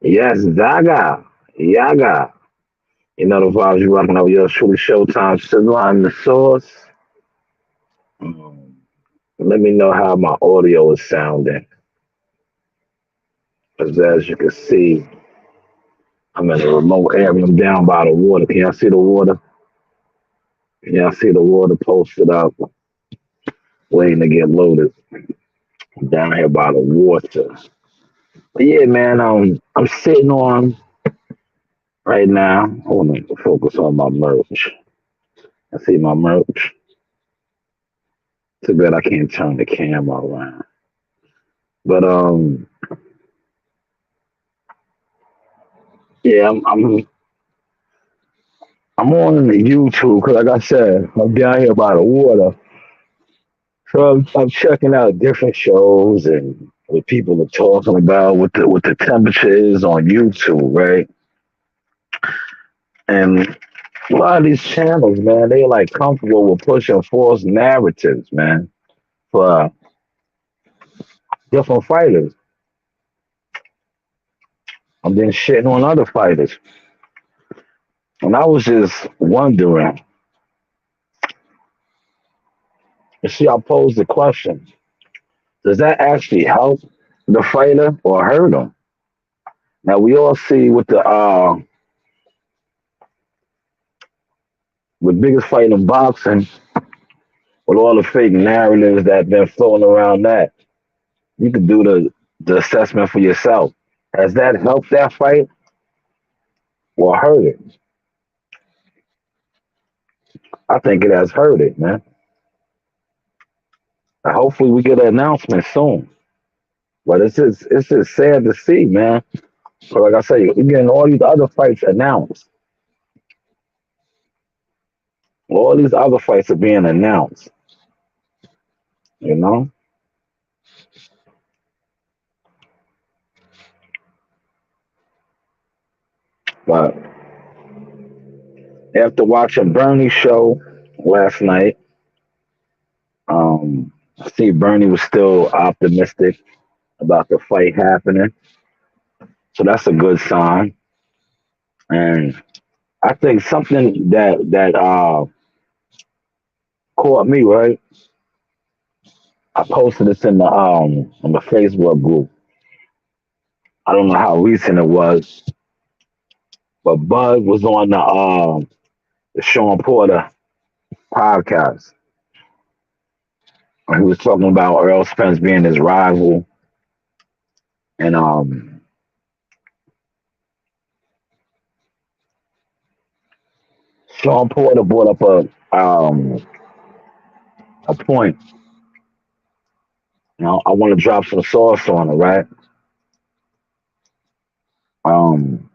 Yes, Zaga. Yaga. You know the vibes you rocking over your truly Showtime Sizzle. I'm the source. Um, Let me know how my audio is sounding. Because as you can see, I'm in a remote area. I'm down by the water. Can y'all see the water? Can y'all see the water posted up, waiting to get loaded? I'm down here by the water. But yeah, man, I'm sitting on right now. I want to focus on my merch. I see my merch. Too bad I can't turn the camera around. But yeah, I'm on the YouTube because, like I said, I'm down here by the water, so I'm checking out different shows and what people are talking about, what the temperature is on YouTube, right? And a lot of these channels, man, they like comfortable with pushing false narratives, man, for different fighters. I'm then shitting on other fighters, and I was just wondering. You see, I posed the question: does that actually help the fighter or hurt him? Now we all see with biggest fight in boxing, with all the fake narratives that have been floating around that, you can do the assessment for yourself. Has that helped that fight or hurt it? I think it has hurt it, man. Hopefully we get an announcement soon. But it's just sad to see, man. But like I say, we're getting all these other fights announced. All these other fights are being announced, you know? But after watching Bernie's show last night, I see Bernie was still optimistic about the fight happening. So that's a good sign. And I think something that caught me, right? I posted this in the Facebook group. I don't know how recent it was, but Bud was on the Sean Porter podcast. And he was talking about Earl Spence being his rival. And Sean Porter brought up a point. You know, I want to drop some sauce on it, right? Um,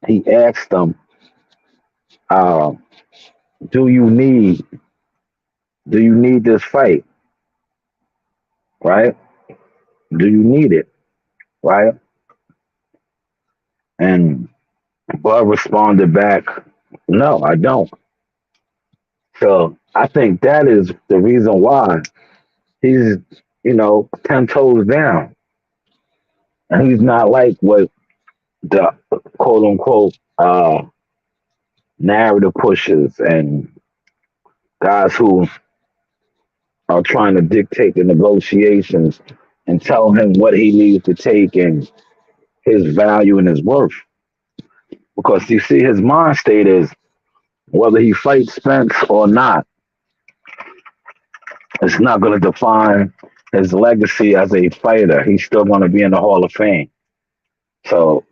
he asked them, uh, "Do you need this fight, right? Do you need it, right?" And Bud responded back, "No, I don't." So I think that is the reason why he's, 10 toes down, and he's not like what the quote unquote narrative pushers and guys who are trying to dictate the negotiations and tell him what he needs to take and his value and his worth. Because you see, his mind state is whether he fights Spence or not, it's not going to define his legacy as a fighter. He's still going to be in the Hall of Fame. So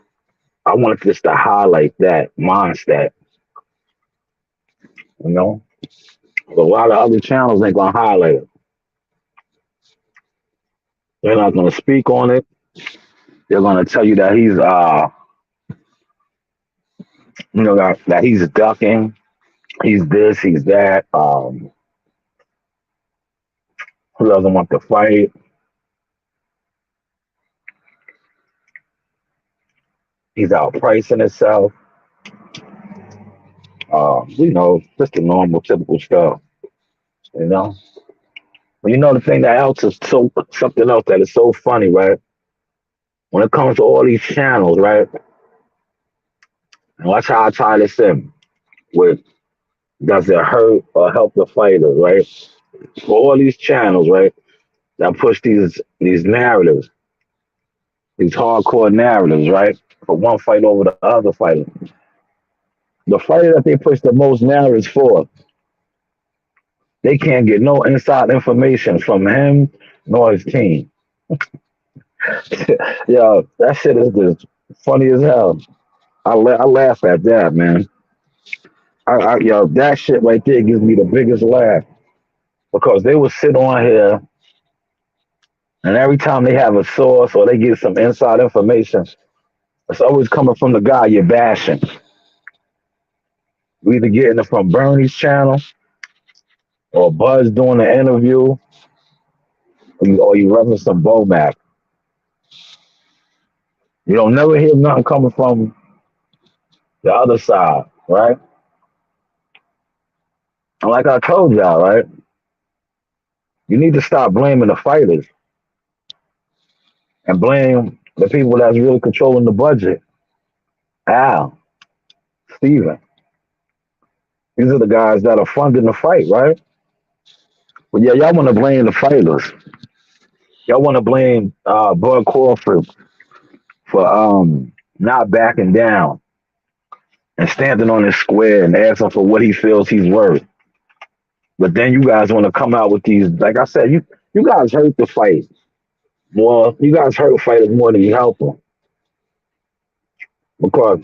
I wanted just to highlight that mindset, you know. But a lot of other channels ain't going to highlight it. They're not going to speak on it. They're going to tell you that he's, that he's ducking. He's this, he's that. Who doesn't want to fight? He's outpricing himself. Just the normal, typical stuff. You know. But you know the thing that else is so something else that is so funny, right? when it comes to all these channels, right? And watch how I tie this in with does it hurt or help the fighter, right? For all these channels, right, that push these narratives, these hardcore narratives, right? For one fight over the other fighter. The fighter that they push the most narratives for, they can't get no inside information from him nor his team. Yo, that shit is just funny as hell. I laugh at that, man. Yo, that shit right there gives me the biggest laugh because they will sit on here and every time they have a source or they get some inside information, it's always coming from the guy you're bashing. You either getting it from Bernie's channel or Buzz doing the interview or you reference some Bomac. You don't never hear nothing coming from the other side, right? And like I told y'all, right? You need to stop blaming the fighters and blame the people that's really controlling the budget. Al, Steven. These are the guys that are funding the fight, right? But yeah, y'all want to blame the fighters. Y'all want to blame Bud Crawford for not backing down and standing on his square and asking for what he feels he's worth. But then you guys want to come out with these, like I said, you guys hurt the fight more. You guys hurt fighters more than you help them because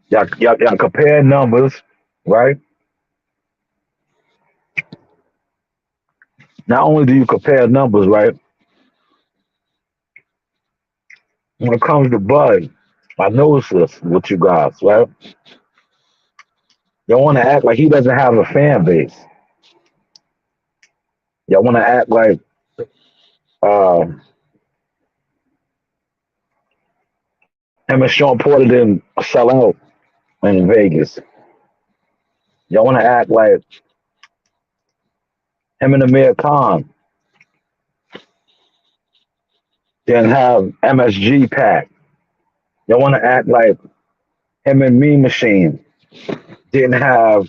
y'all compare numbers, right? Not only do you compare numbers, right? When it comes to Bud, I notice this with you guys, right? Y'all want to act like he doesn't have a fan base. Y'all want to act like uh, him and Sean Porter didn't sell out in Vegas. Y'all want to act like him and Amir Khan didn't have MSG pack. Y'all want to act like him and Me Machine didn't have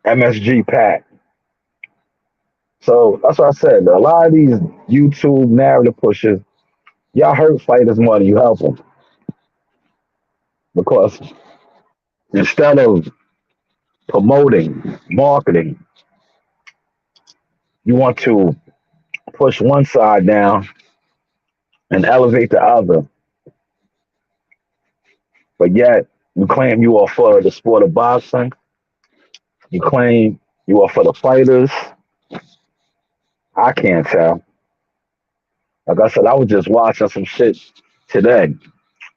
MSG pack. So that's what I said. A lot of these YouTube narrative pushers, y'all hurt fighters more than you help them because instead of promoting, marketing, you want to push one side down and elevate the other. But yet, you claim you are for the sport of boxing. You claim you are for the fighters. I can't tell. Like I said, I was just watching some shit today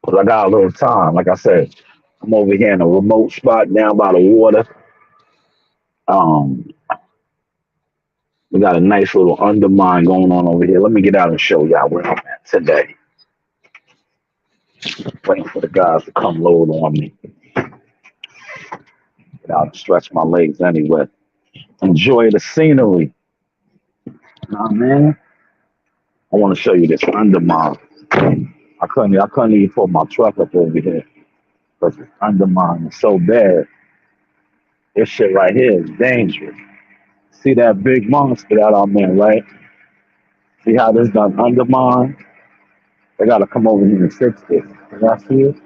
because I got a little time. Like I said, I'm over here in a remote spot down by the water. Um, we got a nice little undermine going on over here. Let me get out and show y'all where I'm at today. Waiting for the guys to come load on me. Get out and stretch my legs anyway. Enjoy the scenery. Nah, man. I want to show you this undermine. I couldn't even pull my truck up over here because this undermine is so bad. This shit right here is dangerous. See that big monster that I'm in, right? See how this done undermine? They gotta come over here and fix this. Y'all see it?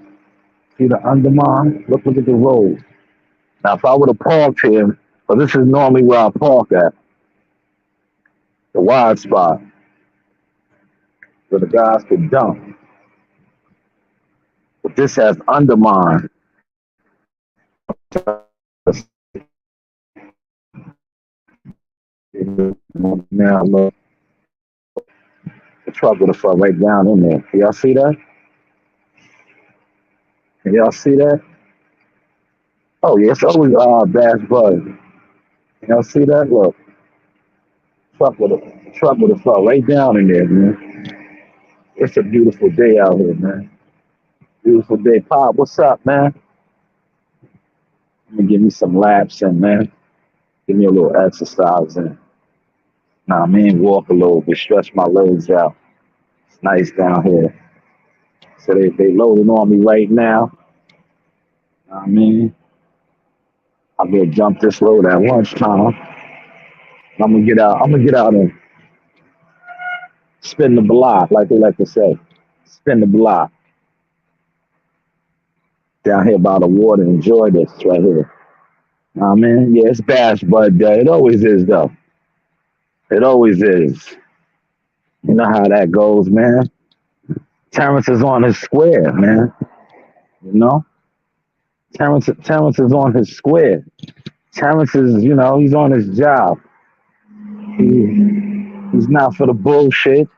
See the undermine? Look at the road. Now if I would have parked here, but this is normally where I park at, the wide spot, where the guys could dump. But this has undermined. Now look, the truck would have fell right down in there. Can y'all see that? Can y'all see that? Oh yeah, it's always Bass Buzz. Can y'all see that? Look, truck would have fell right down in there, man. It's a beautiful day out here, man. Beautiful day. Pop, what's up, man? Let me give me some laps in, man. Give me a little exercise in. Nah, I mean, walk a little bit, stretch my legs out. It's nice down here. So they loading on me right now. I mean, I'm gonna jump this road at lunchtime. I'm gonna get out. I'm gonna get out and spin the block, like they like to say. Spin the block down here by the water. Enjoy this right here. I mean, yeah, it's Bash Bud Day. It always is, though. It always is. You know how that goes, man. Terrence is on his square, man. You know, Terrence is on his square. Terrence is, he's on his job. He's not for the bullshit.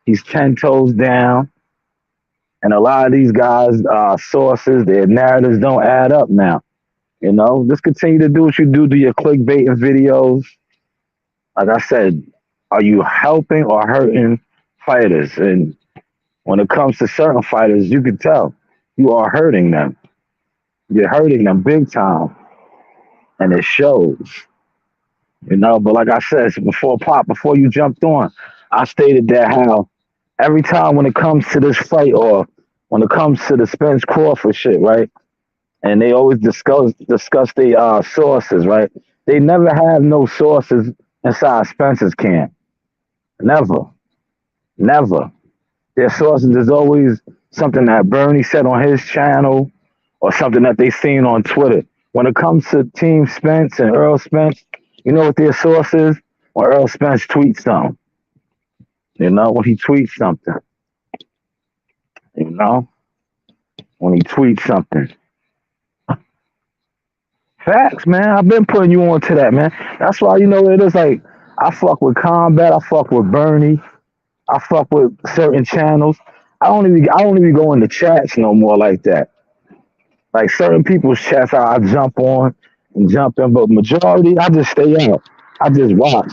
He's 10 toes down. And a lot of these guys, sources, their narratives don't add up now. Just continue to do what you do your clickbaiting videos. Like I said, are you helping or hurting fighters? And when it comes to certain fighters, you can tell you are hurting them. You're hurting them big time. And it shows. But like I said before you jumped on, I stated that how every time when it comes to this fight or when it comes to the Spence Crawford shit, right? And they always discuss the sources, right? They never have no sources inside Spencer's camp. Never, never. Their sources is always something that Bernie said on his channel or something that they seen on Twitter. When it comes to Team Spence and Earl Spence, you know what their source is? When Earl Spence tweets something. When he tweets something. You know? When he tweets something. Facts, man. I've been putting you on to that, man. That's why, it is like, I fuck with Combat, I fuck with Bernie, I fuck with certain channels. I don't even go into chats no more like that. Like certain people's chats I jump on and jump in, but majority I just stay out. I just watch.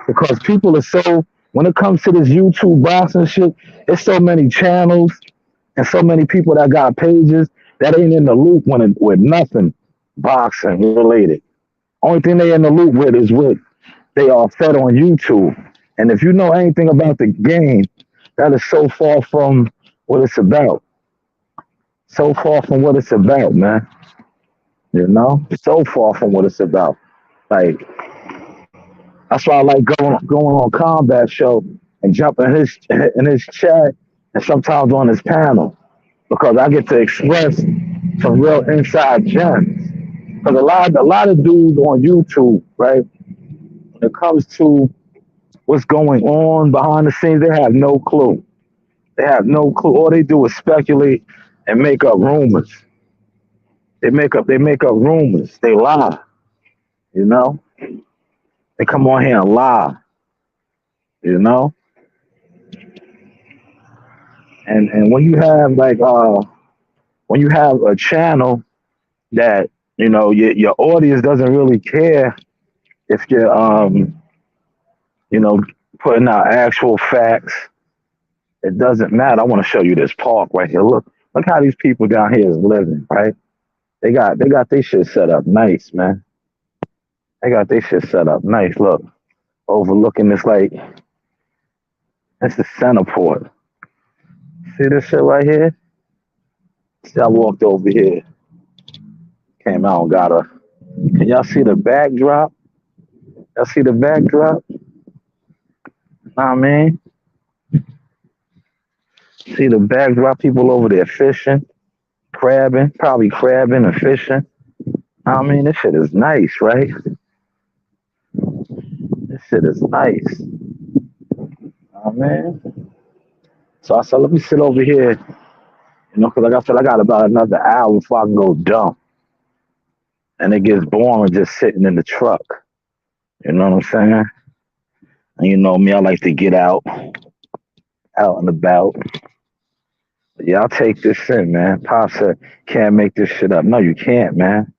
Because people are when it comes to this YouTube boxing shit, it's so many channels and so many people that got pages that ain't in the loop with nothing boxing related. Only thing they in the loop with is what they are fed on YouTube. And if you know anything about the game, that is so far from what it's about. So far from what it's about, man. So far from what it's about. Like that's why I like going on Combat Show and jumping in his chat and sometimes on his panel because I get to express some real inside gems. Because a lot of dudes on YouTube, right? When it comes to what's going on behind the scenes, they have no clue. They have no clue. All they do is speculate and make up rumors. They make up rumors. They lie. You know? They come on here and lie. You know? And when you have a channel that, your audience doesn't really care if you're you know, putting out actual facts, it doesn't matter. I want to show you this park right here. Look how these people down here is living, right? They got their shit set up nice, man. They got their shit set up nice. Look, overlooking this like that's the center port. See this shit right here? See, I walked over here, came out and got a. Can y'all see the backdrop? Y'all see the backdrop? Know what I mean? See the backdrop, people over there fishing, crabbing, probably crabbing and fishing. I mean, this shit is nice, right? This shit is nice. Oh man. So I said, let me sit over here, because like I said, I got about another hour before I can go dump. And it gets boring just sitting in the truck. You know what I'm saying? And you know me, I like to get out and about. But yeah, I'll take this in, man. Pop said, can't make this shit up. No, you can't, man.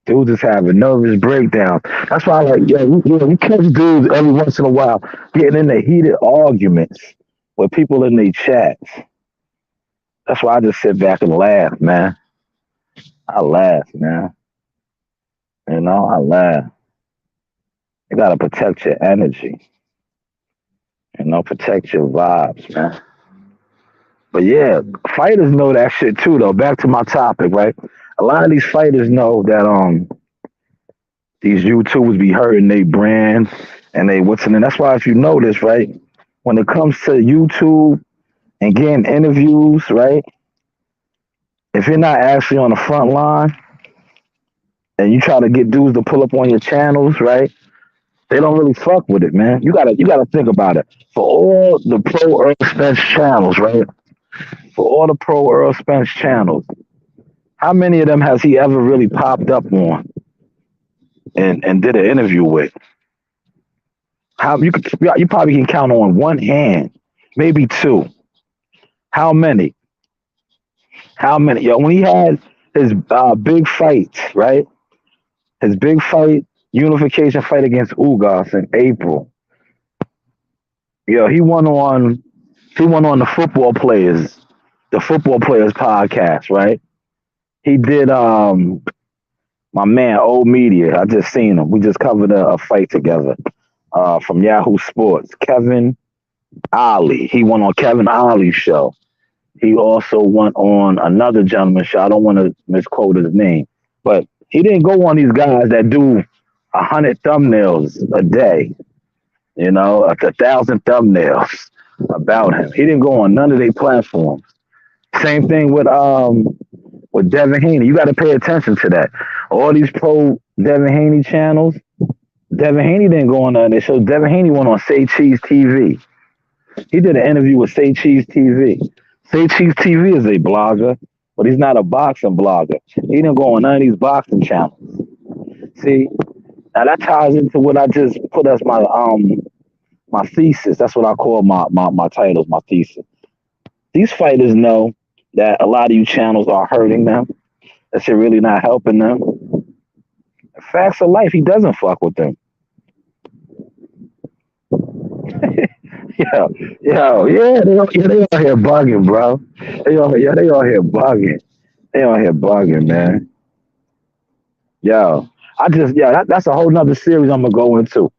Dudes is having nervous breakdowns. That's why I like, we catch dudes every once in a while getting into heated arguments with people in their chats. That's why I just sit back and laugh, man. I laugh, man. I laugh. You gotta protect your energy, protect your vibes, man. But yeah, fighters know that shit too, though. Back to my topic, right? A lot of these fighters know that these YouTubers be hurting their brand and they what's in it. That's why if you notice, right, when it comes to YouTube and getting interviews, right, if you're not actually on the front line and you try to get dudes to pull up on your channels, right, they don't really fuck with it, man. You gotta think about it. For all the pro Earl Spence channels, right? For all the pro Earl Spence channels, how many of them has he ever really popped up on and did an interview with? How you probably can count on one hand, maybe two. How many? How many? Yo, when he had his big fight, right? His big fight, unification fight against Ugas in April. Yo, he won on the football players podcast, right? He did my man Old Media. I just seen him. We just covered a fight together from Yahoo Sports. Kevin Ali. He went on Kevin Ali's show. He also went on another gentleman's show. I don't want to misquote his name, but he didn't go on these guys that do 100 thumbnails a day. Like 1,000 thumbnails about him. He didn't go on none of their platforms. Same thing with Devin Haney. You got to pay attention to that. All these pro Devin Haney channels. Devin Haney didn't go on that show. Devin Haney went on Say Cheese TV. He did an interview with Say Cheese TV. Say Cheese TV is a blogger, but he's not a boxing blogger. He didn't go on none of these boxing channels. See, now that ties into what I just put as my thesis. That's what I call my titles, my thesis. These fighters know that a lot of you channels are hurting them. That you're really not helping them. Facts of life, he doesn't fuck with them. Yeah, they all here bugging, bro. They all here bugging. They all here bugging, man. Yo, that's a whole nother series I'm gonna go into.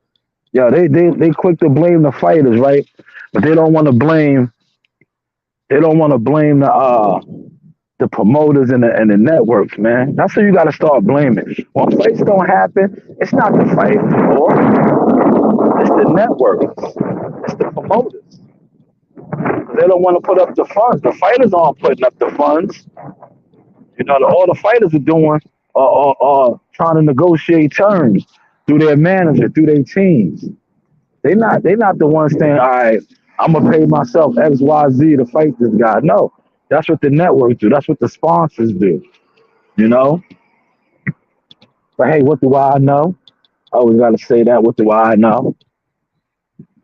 Yo, they quick to blame the fighters, right? But they don't want to blame the promoters and the networks, man. That's who you got to start blaming. When fights don't happen, it's not the fighters' fault. It's the networks. It's the promoters. They don't want to put up the funds. The fighters aren't putting up the funds. All the fighters are doing are trying to negotiate terms through their manager, through their teams. They not the ones saying, all right, I'm gonna pay myself XYZ to fight this guy. No, that's what the networks do. That's what the sponsors do. You know. But hey, what do I know? I always gotta say that. What do I know?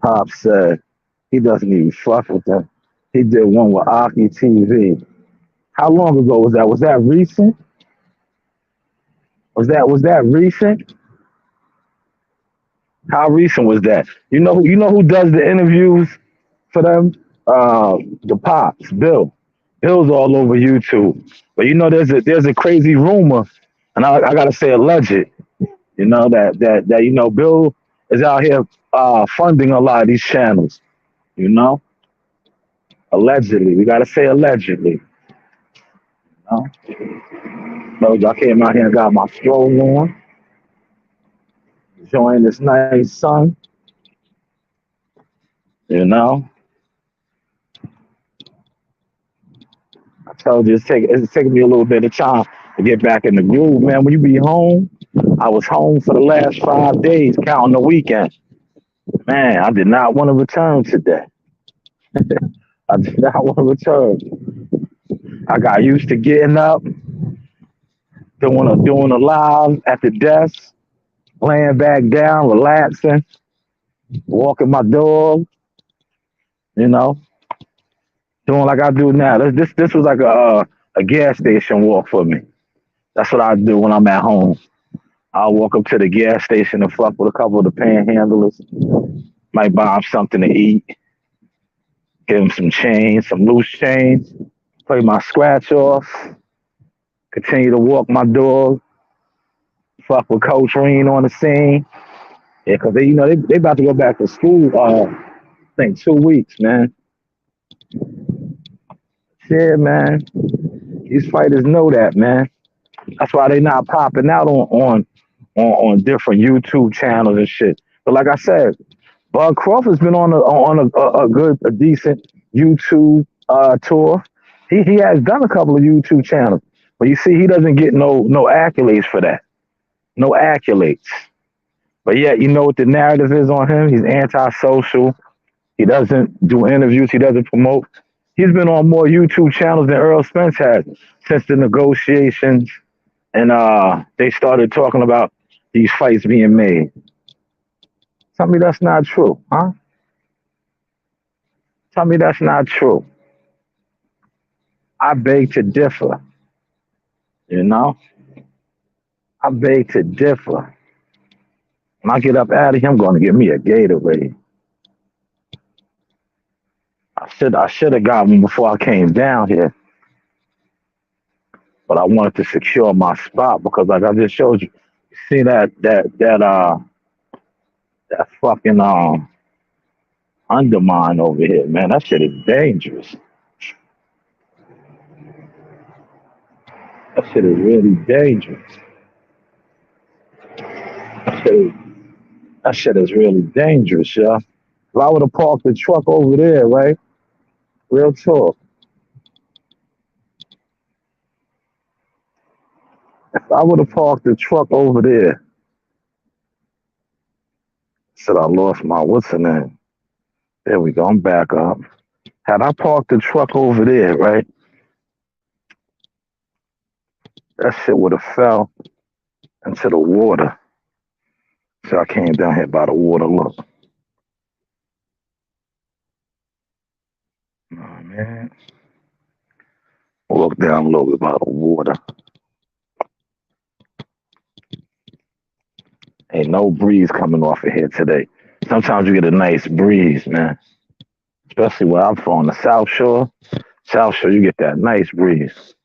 Pop said he doesn't even fuck with them. He did one with Aki TV. How long ago was that? Was that recent? Was that recent? How recent was that? You know who does the interviews for them? The Pops, Bill. Bill's all over YouTube. But there's a crazy rumor, and I gotta say alleged. That Bill is out here funding a lot of these channels. You know, allegedly. We gotta say allegedly. You know, I came out here and got my stroll on, enjoying this nice sun. You know, I told you it's taking me a little bit of time to get back in the groove, man. When you be home, I was home for the last 5 days, counting the weekend. Man, I did not want to return today. I did not want to return. I got used to getting up, doing a live at the desk, laying back down, relaxing, walking my dog, you know, doing like I do now. This was like a gas station walk for me. That's what I do when I'm at home. I'll walk up to the gas station and fuck with a couple of the panhandlers. Might buy them something to eat. Give them some change, some loose change. Play my scratch off. Continue to walk my dog. Fuck with Coach Reen on the scene. Yeah, because they about to go back to school. I think 2 weeks, man. Yeah, man. These fighters know that, man. That's why they not popping out on different YouTube channels and shit. But like I said, Bud Crawford's been on a decent YouTube tour. He has done a couple of YouTube channels, but you see, he doesn't get no accolades for that. No accolades. But yet, you know what the narrative is on him? He's antisocial. He doesn't do interviews. He doesn't promote. He's been on more YouTube channels than Earl Spence has since the negotiations and they started talking about these fights being made. Tell me that's not true, huh? Tell me that's not true. I beg to differ. You know, I beg to differ. When I get up out of here, I'm going to get me a Gatorade. I should have got one before I came down here, but I wanted to secure my spot because, like I just showed you, see that fucking undermine over here, man. That shit is dangerous. That shit is really dangerous. That shit is, that shit is really dangerous, yeah. If I would have parked the truck over there, right? Real talk. If I would have parked the truck over there, said I lost my what's the name? There we go. I'm back up. Had I parked the truck over there, right? That shit would have fell into the water. So I came down here by the water. Look, oh, man. Walk down a little bit by the water. Ain't no breeze coming off of here today. Sometimes you get a nice breeze, man. Especially where I'm from, the South Shore. South Shore, you get that nice breeze.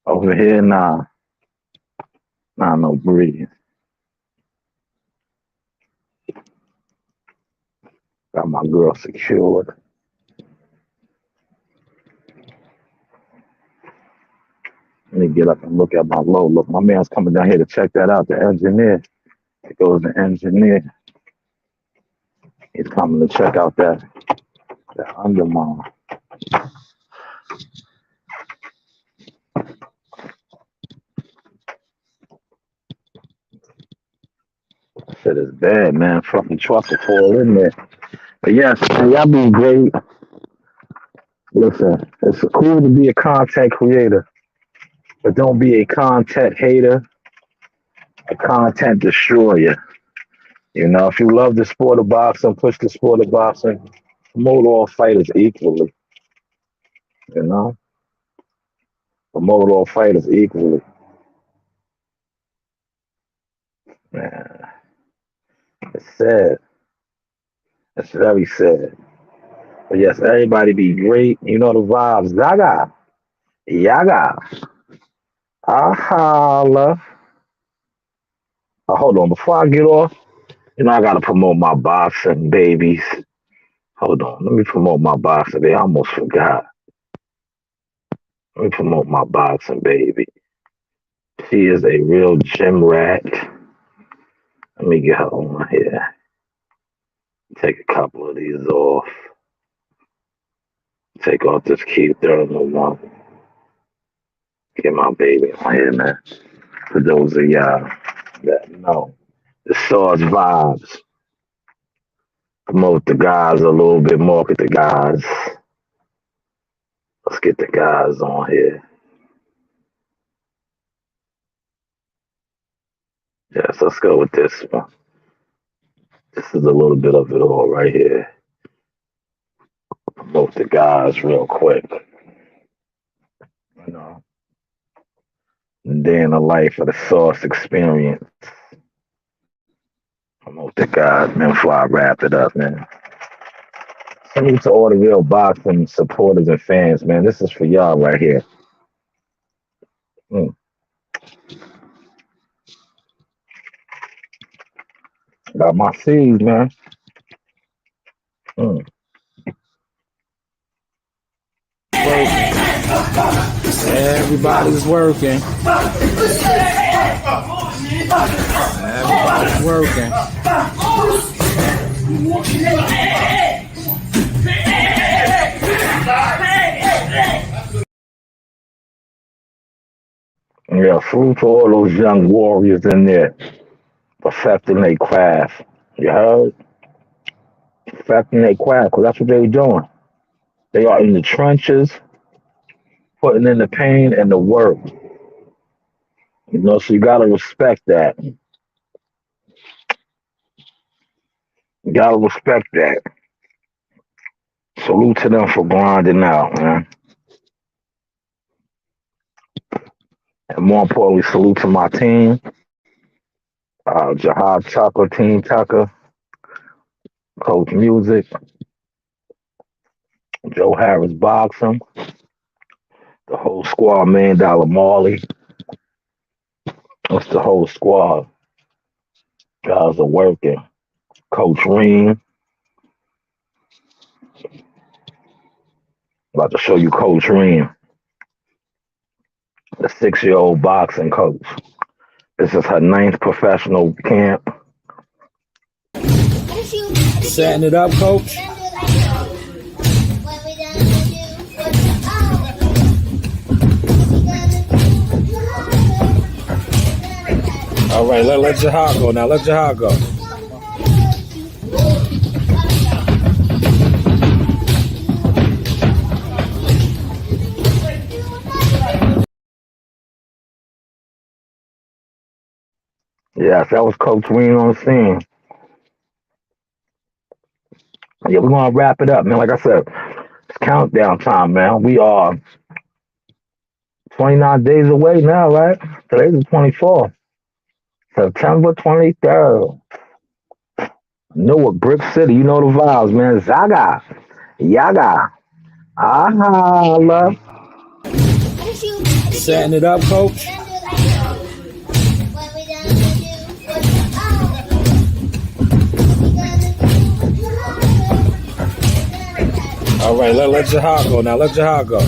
Over here, nah, no breeze. Got my girl secured. Let me get up and look at my low. Look, my man's coming down here to check that out. The engineer. It goes the engineer. He's coming to check out that undermine. Shit is bad, man. Fucking truck will fall in there. But yes, man, y'all be great. Listen, it's cool to be a content creator, but don't be a content hater, a content destroyer. You know, if you love the sport of boxing, push the sport of boxing, promote all fighters equally. You know, promote all fighters equally. Man, it's sad. It's very sad. But yes, everybody be great. You know the vibes. Zaga. Yaga. Ahala. Hold on. Before I get off, I gotta promote my boxing babies. Hold on. Let me promote my boxing baby. I almost forgot. Let me promote my boxing baby. She is a real gym rat. Let me get her on here. Take a couple of these off. Take off this key thermal one. Get my baby on here, man. For those of y'all that know. The Swords Vibes. Promote the guys a little bit more. Get the guys. Let's get the guys on here. Yes, let's go with this one. This is a little bit of it all right here. Promote the guys real quick. You know, day in the life of the Source experience. Promote the guys, man, before I wrap it up, man. Salute to all the real boxing supporters and fans, man. This is for y'all right here. Mm. Got my seeds, man. Mm. Working. Everybody's working. Everybody's working. Yeah, salute to all those young warriors in there perfecting their craft. You heard? Perfecting their craft, because that's what they're doing. They are in the trenches, putting in the pain and the work. You know, so you gotta respect that. You gotta respect that. Salute to them for grinding out, man. And more importantly, salute to my team, Jihad Tucker, Team Tucker, Coach Music, Joe Harris Boxing, the whole squad, Man Dollar Marley. That's the whole squad. Guys are working. Coach Ream. About to show you Coach Ream, the 6-year-old boxing coach. This is her 9th professional camp. Setting it up, coach. All right, let Jihad go now. Let Jihad go. Yes, that was Coach Ream on the scene. Yeah, we're gonna wrap it up, man. Like I said, it's countdown time, man. We are 29 days away now, right? Today's the 24th. September 23rd. Newark, Brick City. You know the vibes, man. Zaga. Yaga. Aha, love. Setting it up, coach. All right, let Jihad go now. Let Jihad go.